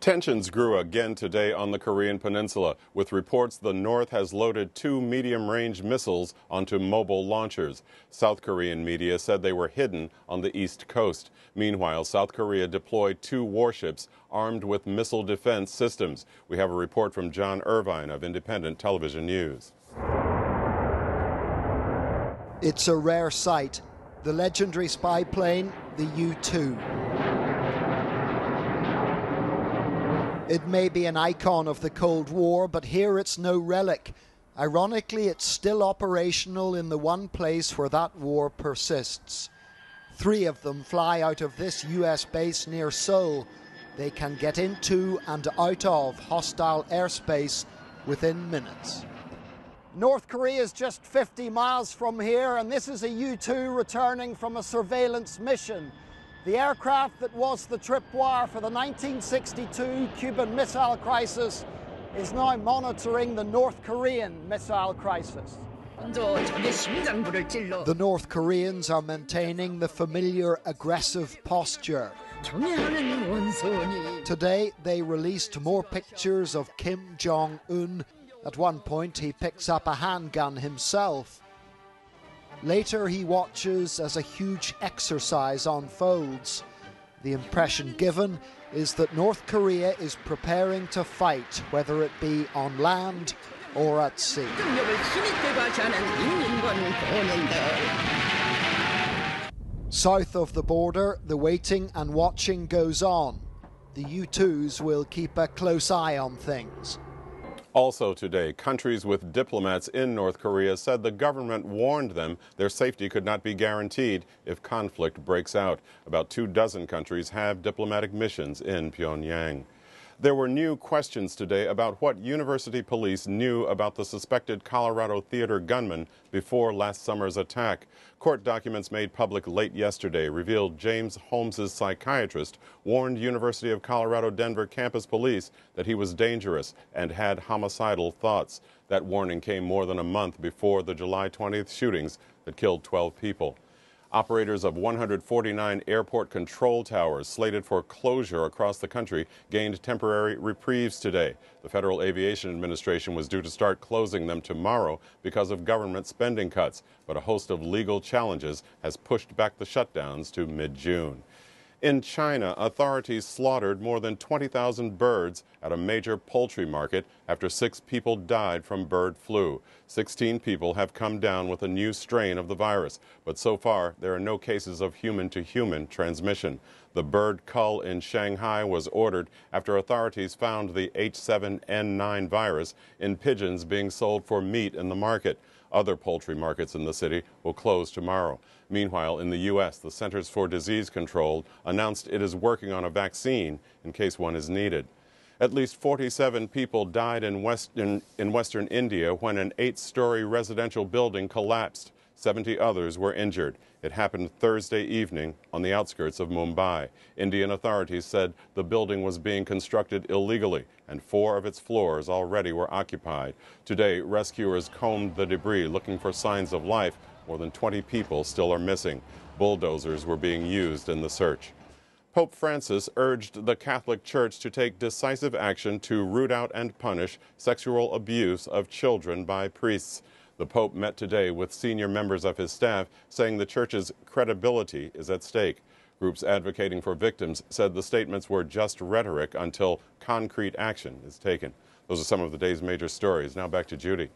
Tensions grew again today on the Korean peninsula, with reports the North has loaded 2 medium-range missiles onto mobile launchers. South Korean media said they were hidden on the east coast. Meanwhile, South Korea deployed 2 warships armed with missile defense systems. We have a report from John Irvine of Independent Television News. It's a rare sight. The legendary spy plane, the U-2. It may be an icon of the Cold War, but here it's no relic. Ironically, it's still operational in the one place where that war persists. 3 of them fly out of this US base near Seoul. They can get into and out of hostile airspace within minutes. North Korea is just 50 miles from here, and this is a U-2 returning from a surveillance mission. The aircraft that was the tripwire for the 1962 Cuban Missile Crisis is now monitoring the North Korean missile crisis. The North Koreans are maintaining the familiar aggressive posture. Today they released more pictures of Kim Jong-un. At one point he picks up a handgun himself. Later he watches as a huge exercise unfolds. The impression given is that North Korea is preparing to fight, whether it be on land or at sea. South of the border, the waiting and watching goes on. The U-2s will keep a close eye on things. Also today, countries with diplomats in North Korea said the government warned them their safety could not be guaranteed if conflict breaks out. About 24 countries have diplomatic missions in Pyongyang. There were new questions today about what university police knew about the suspected Colorado theater gunman before last summer's attack. Court documents made public late yesterday revealed James Holmes' psychiatrist warned University of Colorado Denver campus police that he was dangerous and had homicidal thoughts. That warning came more than a month before the July 20th shootings that killed 12 people. Operators of 149 airport control towers slated for closure across the country gained temporary reprieves today. The Federal Aviation Administration was due to start closing them tomorrow because of government spending cuts, but a host of legal challenges has pushed back the shutdowns to mid-June. In China, authorities slaughtered more than 20,000 birds at a major poultry market after 6 people died from bird flu. 16 people have come down with a new strain of the virus, but so far there are no cases of human-to-human transmission. The bird cull in Shanghai was ordered after authorities found the H7N9 virus in pigeons being sold for meat in the market. Other poultry markets in the city will close tomorrow. Meanwhile, in the U.S., the Centers for Disease Control announced it is working on a vaccine in case one is needed. At least 47 people died in western India when an 8-story residential building collapsed. 70 others were injured. It happened Thursday evening on the outskirts of Mumbai. Indian authorities said the building was being constructed illegally and 4 of its floors already were occupied. Today, rescuers combed the debris looking for signs of life. More than 20 people still are missing. Bulldozers were being used in the search. Pope Francis urged the Catholic Church to take decisive action to root out and punish sexual abuse of children by priests. The Pope met today with senior members of his staff, saying the Church's credibility is at stake. Groups advocating for victims said the statements were just rhetoric until concrete action is taken. Those are some of the day's major stories. Now back to Judy.